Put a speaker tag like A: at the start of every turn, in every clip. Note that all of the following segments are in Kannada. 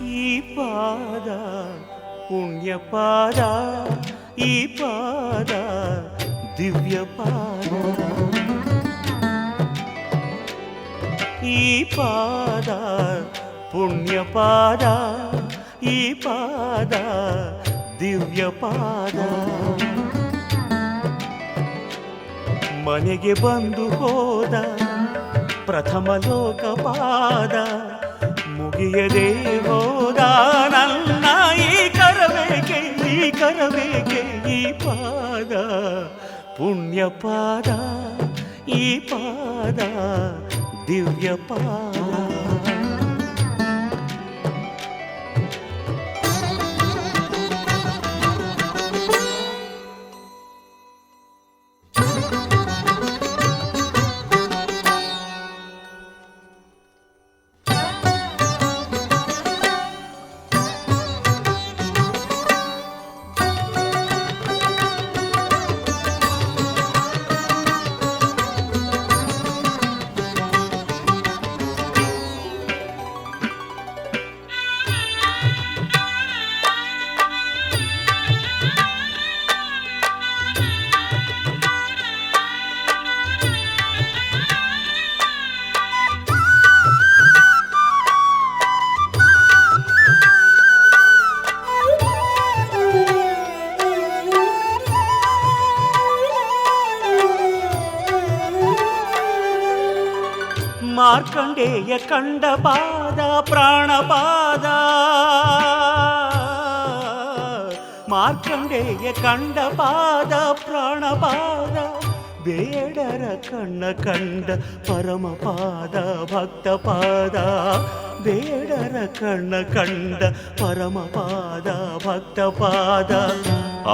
A: ಈ ಪಾದ ಪುಣ್ಯ ಪಾದ, ಈ ಪಾದ ದಿವ್ಯ ಪಾದ, ಈ ಪಾದ ಪುಣ್ಯ ಪಾದ, ಈ ಪಾದ ದಿವ್ಯ ಪಾದ. ಮನೆಗೆ ಬಂದು ಹೋದ ಪ್ರಥಮ ಲೋಕಪಾದ, ಮುಗಿಯದೆ ಹೋದ ನನ್ನ ಈ ಕರಬೇಕೆ, ಈ ಕರಬೇಕೆ, ಈ ಪಾದ ಪುಣ್ಯ ಪಾದ, ಈ ಪಾದ ದಿವ್ಯ ಪಾದ. ಮಾರ್ಕಂಡೇಯ ಕಂಡ ಪಾದ ಪ್ರಾಣಪಾದ, ಮಾರ್ಕಂಡೇಯ ಕಂಡ ಪಾದ ಪ್ರಾಣಪಾದ, ಬೇಡರ ಕಣ್ಣ ಕಂಡ ಪರಮಪಾದ ಭಕ್ತಪಾದ, ಬೇಡರ ಕಣ್ಣ ಕಂಡ ಪರಮಪಾದ ಭಕ್ತಪಾದ.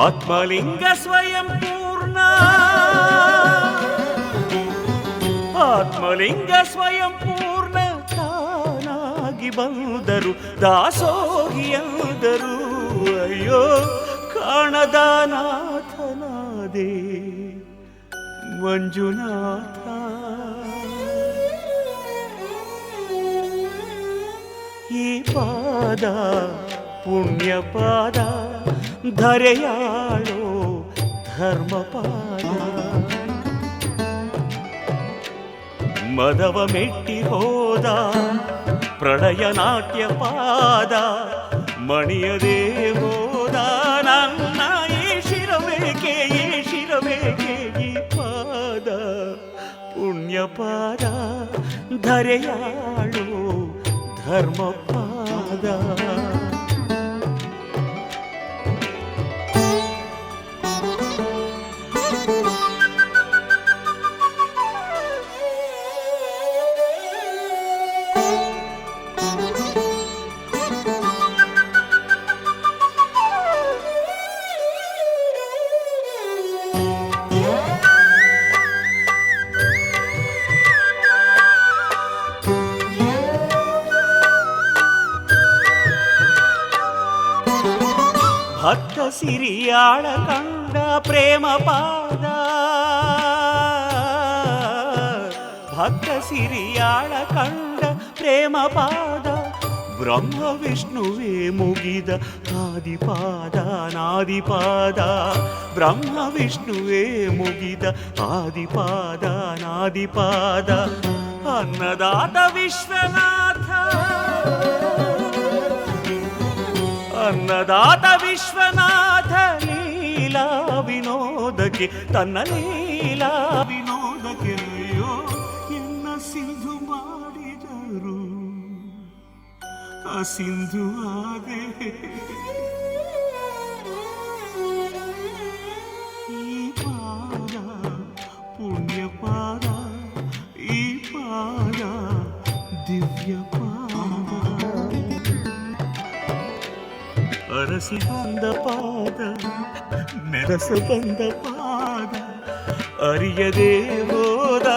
A: ಆತ್ಮಲಿಂಗ ಸ್ವಯಂ ಪೂರ್ಣ, ಆತ್ಮಲಿಂಗ ಸ್ವಯಂ ಪೂರ್ಣ ತಾನಾಗಿ ಬಂದರು ದಾಸೋಹಿಯಂದರು. ಅಯ್ಯೋ ಕಾಣದ ನಾಥನಾದೆ ಮಂಜುನಾಥ, ಈ ಪಾದ ಪುಣ್ಯ ಪಾದ, ಧರೆಯಾಳೋ ಧರ್ಮಪಾದ. ಮದವ ಮೆಟ್ಟಿ ಹೋದ ಪ್ರಳಯ ನಾಟ್ಯ ಪಾದ, ಮಣಿಯದೇ ಹೋದ ನನ್ನ ಈ ಶಿರಬೇಕೆ, ಈ ಶಿರಬೇಕೆ, ಈ ಪಾದ ಪುಣ್ಯ ಪಾದ, ಧರೆಯಾಳು ಧರ್ಮಪಾದ. ಭಕ್ತ ಸಿರಿಯಾಳ ಕಂಡ ಪ್ರೇಮ ಪಾದ, ಭಕ್ತ ಸಿರಿಯಾಳ ಕಂಡ ಪ್ರೇಮ ಪಾದ, ಬ್ರಹ್ಮ ವಿಷ್ಣುವೇ ಮುಗಿದ ಆದಿಪಾದ ನಾದಿಪಾದ, ಬ್ರಹ್ಮ ವಿಷ್ಣುವೇ ಮುಗಿದ ಆದಿಪಾದ ನಾದಿಪಾದ. ಅನ್ನದಾತ ವಿಶ್ವನಾಥ, ಅನ್ನದಾತ ವಿಶ್ವನಾಥ ಲೀಲಾ ವಿನೋದಕ್ಕೆ, ತನ್ನ ಲೀಲಾ ವಿನೋದಕ್ಕೆ ಅಯ್ಯೋ ಎನ್ನ ಸಿಂಧು ಮಾಡಿದರು ಆ ಸಿಂಧು ಆದೆ. ಈ ಪಾದ ಪುಣ್ಯ ಪಾದ, ಈ ಪಾದ ದಿವ್ಯ ಪಾದ, ಅರಸಿ ಬಂದ ಪಾದ, ಮೆರಸ ಬಂದ ಪಾದ, ಅರಿಯದೇ ಹೋದ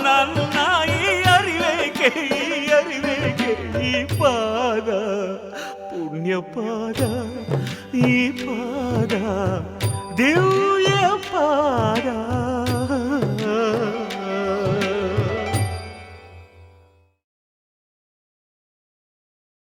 A: ನನ್ನ ಈ ಅರಿವೇಕೆ, ಈ ಅರಿವೇಕೆ, ಈ ಪಾದ ಪುಣ್ಯ ಪಾದ, ಈ ಪಾದ ದಿವ್ಯ